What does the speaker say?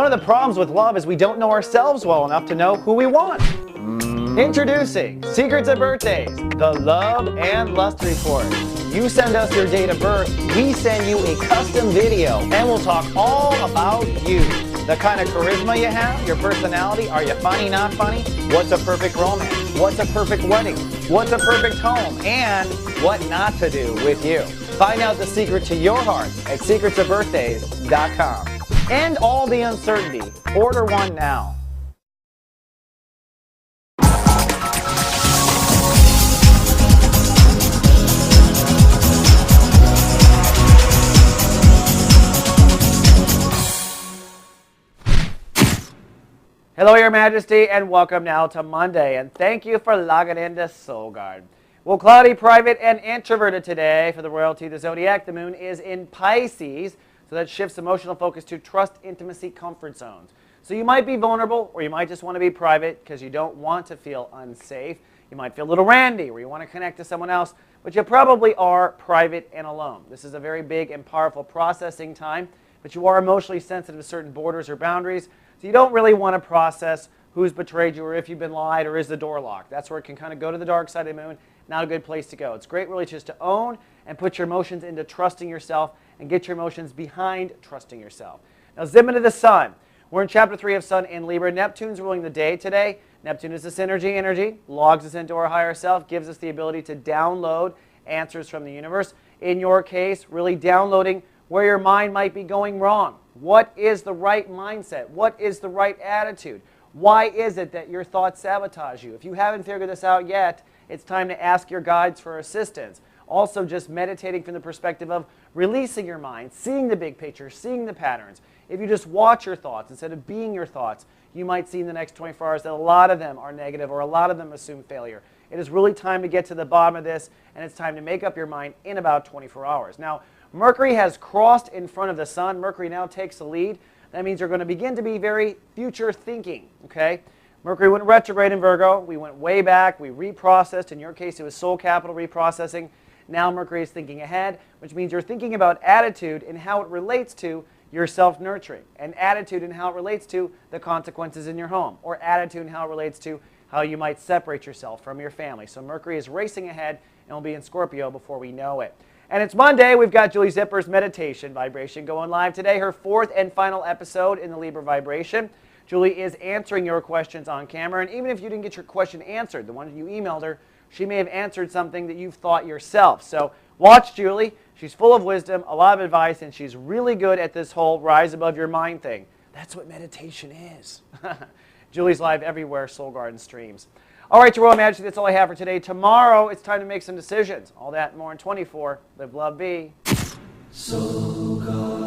One of the problems with love is we don't know ourselves well enough to know who we want. Introducing Secrets of Birthdays, the Love and Lust Report. You send us your date of birth, we send you a custom video, and we'll talk all about you. The kind of charisma you have, your personality, are you funny, not funny? What's a perfect romance? What's a perfect wedding? What's a perfect home? And what not to do with you. Find out the secret to your heart at secretsofbirthdays.com. End all the uncertainty. Order one now. Hello, Your Majesty, and welcome now to Monday, and thank you for logging into Soul Guard. Well, cloudy, private, and introverted today for the royalty of the zodiac. The moon is in Pisces, so that shifts emotional focus to trust, intimacy, comfort zones. So you might be vulnerable, or you might just want to be private because you don't want to feel unsafe. You might feel a little randy, or you want to connect to someone else, but you probably are private and alone. This is a very big and powerful processing time, but you are emotionally sensitive to certain borders or boundaries. So you don't really want to process who's betrayed you or if you've been lied or is the door locked. That's where it can kind of go to the dark side of the moon. Not a good place to go. It's great really just to own and put your emotions into trusting yourself and get your emotions behind trusting yourself. Now zip into the sun. We're in chapter 3 of Sun in Libra. Neptune's ruling the day today. Neptune is this energy, logs us into our higher self, gives us the ability to download answers from the universe. In your case, really downloading where your mind might be going wrong. What is the right mindset? What is the right attitude? Why is it that your thoughts sabotage you? If you haven't figured this out yet, it's time to ask your guides for assistance. Also, just meditating from the perspective of releasing your mind, seeing the big picture, seeing the patterns. If you just watch your thoughts instead of being your thoughts, you might see in the next 24 hours that a lot of them are negative or a lot of them assume failure. It is really time to get to the bottom of this, and it's time to make up your mind in about 24 hours. Now, Mercury has crossed in front of the sun. Mercury now takes the lead. That means you're going to begin to be very future thinking, okay? Mercury went retrograde in Virgo. We went way back. We reprocessed. In your case, it was soul capital reprocessing. Now Mercury is thinking ahead, which means you're thinking about attitude and how it relates to your self-nurturing, and attitude and how it relates to the consequences in your home, or attitude and how it relates to how you might separate yourself from your family. So Mercury is racing ahead and will be in Scorpio before we know it. And it's Monday. We've got Julie Zipper's meditation vibration going live today, her 4th and final episode in the Libra vibration. Julie is answering your questions on camera, and even if you didn't get your question answered, the one you emailed her, she may have answered something that you've thought yourself. So watch Julie. She's full of wisdom, a lot of advice, and she's really good at this whole rise above your mind thing. That's what meditation is. Julie's live everywhere Soul Garden streams. All right, Your Royal Majesty, that's all I have for today. Tomorrow, it's time to make some decisions. All that and more in 24. Live, love, be. Soul Garden.